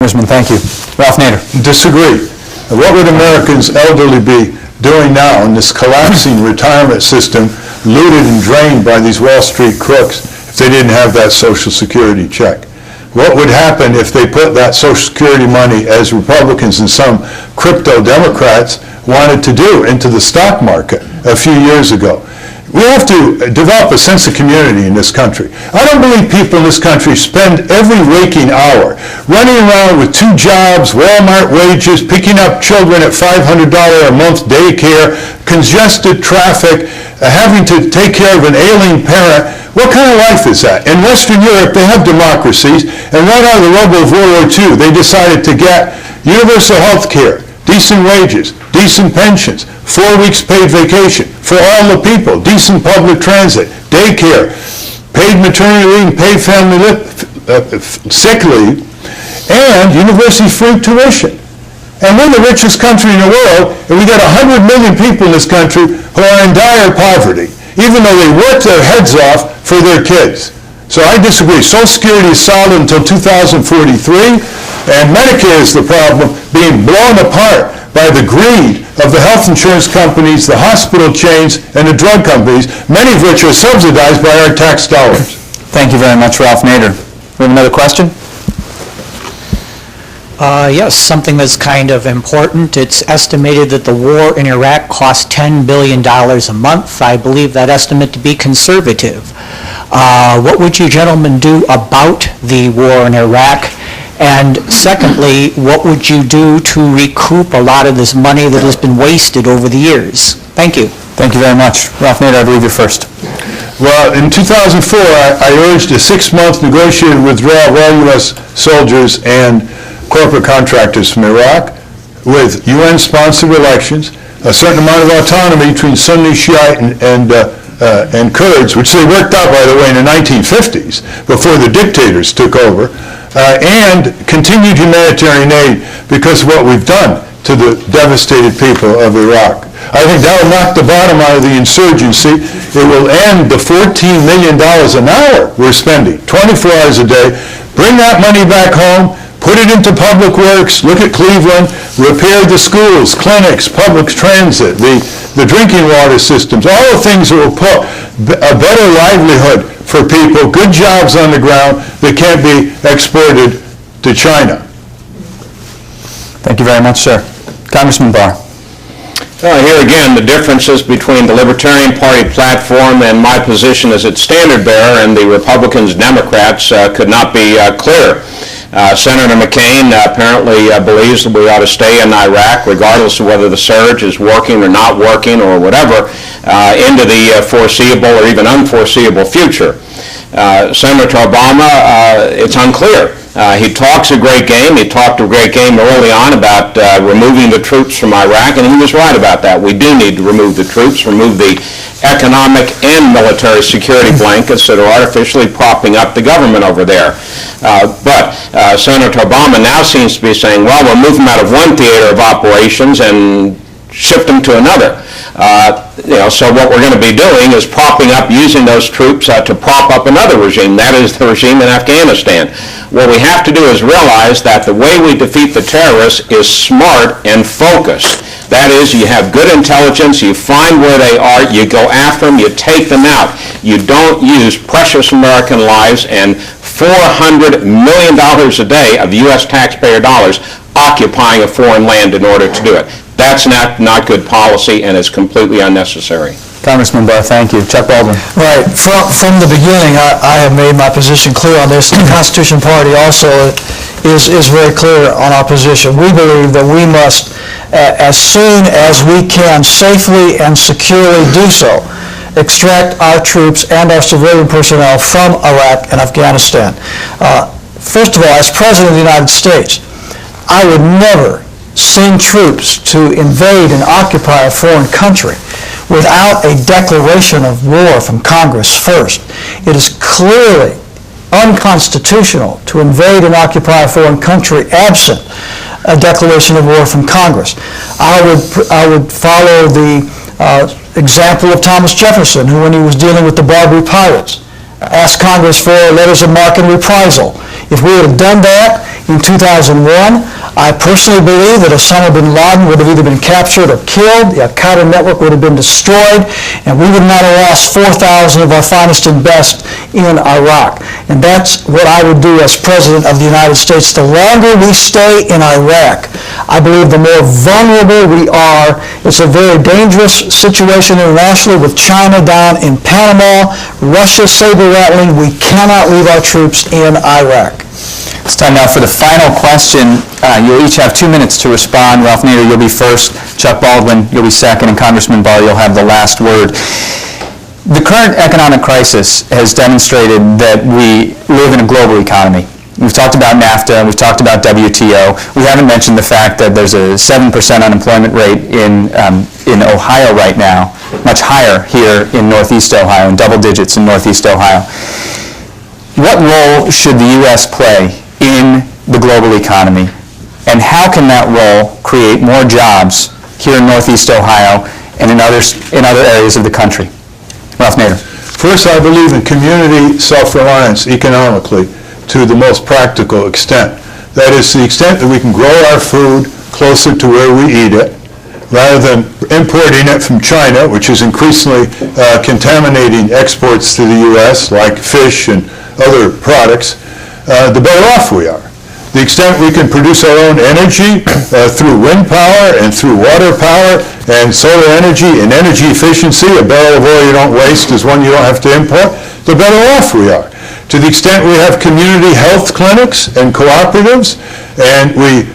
Congressman, thank you. Ralph Nader. Disagree. What would Americans' elderly be doing now in this collapsing retirement system, looted and drained by these Wall Street crooks, if they didn't have that Social Security check? What would happen if they put that Social Security money, as Republicans and some crypto Democrats wanted to do, into the stock market a few years ago? We have to develop a sense of community in this country. I don't believe people in this country spend every waking hour running around with 2 jobs, Walmart wages, picking up children at $500 a month daycare, congested traffic, having to take care of an ailing parent. What kind of life is that? In Western Europe, they have democracies, and right out of the rubble of World War II, they decided to get universal health care, decent wages, decent pensions, 4 weeks paid vacation for all the people, decent public transit, daycare, paid maternity leave, paid family sick leave, and university free tuition. And we're the richest country in the world, and we got 100 million people in this country who are in dire poverty, even though they work their heads off for their kids. So I disagree. Social Security is solid until 2043, and Medicare is the problem, being blown apart by the greed of the health insurance companies, the hospital chains, and the drug companies, many of which are subsidized by our tax dollars. Thank you very much, Ralph Nader. We have another question? Yes, something that's kind of important. It's estimated that the war in Iraq cost $10 billion a month. I believe that estimate to be conservative. What would you gentlemen do about the war in Iraq? And secondly, what would you do to recoup a lot of this money that has been wasted over the years? Thank you. Thank you very much. Ralph Nader, I believe you're first. Well, in 2004, I urged a 6-month negotiated withdrawal of all U.S. soldiers and corporate contractors from Iraq with UN-sponsored elections, a certain amount of autonomy between Sunni, Shiite, and Kurds, which they worked out, by the way, in the 1950s, before the dictators took over, and continued humanitarian aid because of what we've done to the devastated people of Iraq. I think that will knock the bottom out of the insurgency. It will end the $14 million an hour we're spending, 24 hours a day. Bring that money back home, put it into public works, look at Cleveland, repair the schools, clinics, public transit, the drinking water systems, all the things that will put a better livelihood for people, good jobs on the ground that can't be exported to China. Thank you very much, sir. Congressman Barr. Here again, the differences between the Libertarian Party platform and my position as its standard bearer and the Republicans and Democrats could not be clearer. Senator McCain apparently believes that we ought to stay in Iraq regardless of whether the surge is working or not working or whatever into the foreseeable or even unforeseeable future. Senator Obama, it's unclear. He talks a great game. He talked a great game early on about removing the troops from Iraq, and he was right about that. We do need to remove the troops, remove the economic and military security blankets that are artificially propping up the government over there. But Senator Obama now seems to be saying, well, we'll move them out of one theater of operations and shift them to another. So what we're going to be doing is propping up, using those troops to prop up another regime. That is the regime in Afghanistan. What we have to do is realize that the way we defeat the terrorists is smart and focused. That is, you have good intelligence, you find where they are, you go after them, you take them out. You don't use precious American lives and $400 million a day of U.S. taxpayer dollars occupying a foreign land in order to do it. That's not good policy, and it's completely unnecessary. Congressman Barr, thank you. Chuck Baldwin. Right. From the beginning, I have made my position clear on this. The Constitution Party also is very clear on our position. We believe that we must, as soon as we can safely and securely do so, extract our troops and our civilian personnel from Iraq and Afghanistan. First of all, as President of the United States, I would never send troops to invade and occupy a foreign country without a declaration of war from Congress first. It is clearly unconstitutional to invade and occupy a foreign country absent a declaration of war from Congress. I would follow the example of Thomas Jefferson, who, when he was dealing with the Barbary pirates, asked Congress for letters of marque and reprisal. If we would have done that, in 2001. I personally believe that Osama bin Laden would have either been captured or killed, the Al-Qaeda network would have been destroyed, and we would not have lost 4,000 of our finest and best in Iraq. And that's what I would do as President of the United States. The longer we stay in Iraq, I believe the more vulnerable we are. It's a very dangerous situation internationally with China down in Panama, Russia saber-rattling. We cannot leave our troops in Iraq. It's time now for the final question. You'll each have 2 minutes to respond. Ralph Nader, you'll be first. Chuck Baldwin, you'll be second. And Congressman Barr, you'll have the last word. The current economic crisis has demonstrated that we live in a global economy. We've talked about NAFTA, we've talked about WTO. We haven't mentioned the fact that there's a 7% unemployment rate in Ohio right now, much higher here in Northeast Ohio, in double digits in Northeast Ohio. What role should the U.S. play in the global economy, and how can that role create more jobs here in Northeast Ohio and in other areas of the country? Ralph Nader. First, I believe in community self-reliance economically to the most practical extent. That is, the extent that we can grow our food closer to where we eat it, rather than importing it from China, which is increasingly contaminating exports to the U.S., like fish and other products, the better off we are. The extent we can produce our own energy through wind power and through water power and solar energy and energy efficiency, a barrel of oil you don't waste is one you don't have to import, the better off we are. To the extent we have community health clinics and cooperatives, and we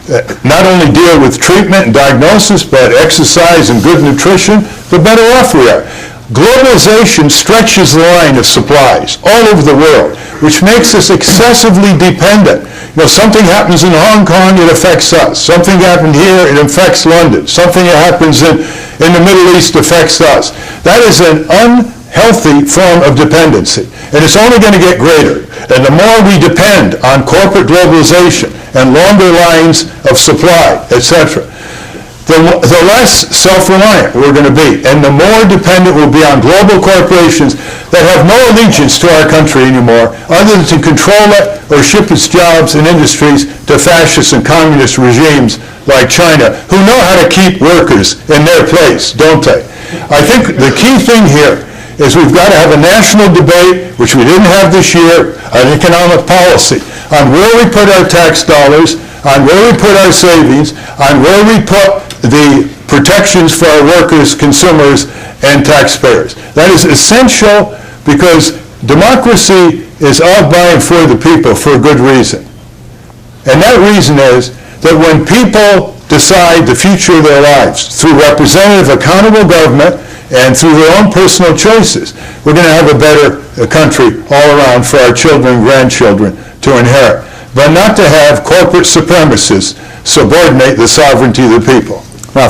not only deal with treatment and diagnosis, but exercise and good nutrition, the better off we are. Globalization stretches the line of supplies all over the world, which makes us excessively dependent. You know, something happens in Hong Kong, it affects us. Something happened here, it affects London. Something that happens in the Middle East affects us. That is an unhealthy form of dependency, and it's only going to get greater. And the more we depend on corporate globalization and longer lines of supply, etc., the less self-reliant we're going to be, and the more dependent we'll be on global corporations that have no allegiance to our country anymore, other than to control it or ship its jobs and industries to fascist and communist regimes like China, who know how to keep workers in their place, don't they? I think the key thing here is we've got to have a national debate, which we didn't have this year, on economic policy, on where we put our tax dollars, on where we put our savings, on where we put the protections for our workers, consumers, and taxpayers. That is essential because democracy is of, by, and for the people for a good reason. And that reason is that when people decide the future of their lives through representative, accountable government and through their own personal choices, we're going to have a better country all around for our children and grandchildren to inherit, but not to have corporate supremacists subordinate the sovereignty of the people.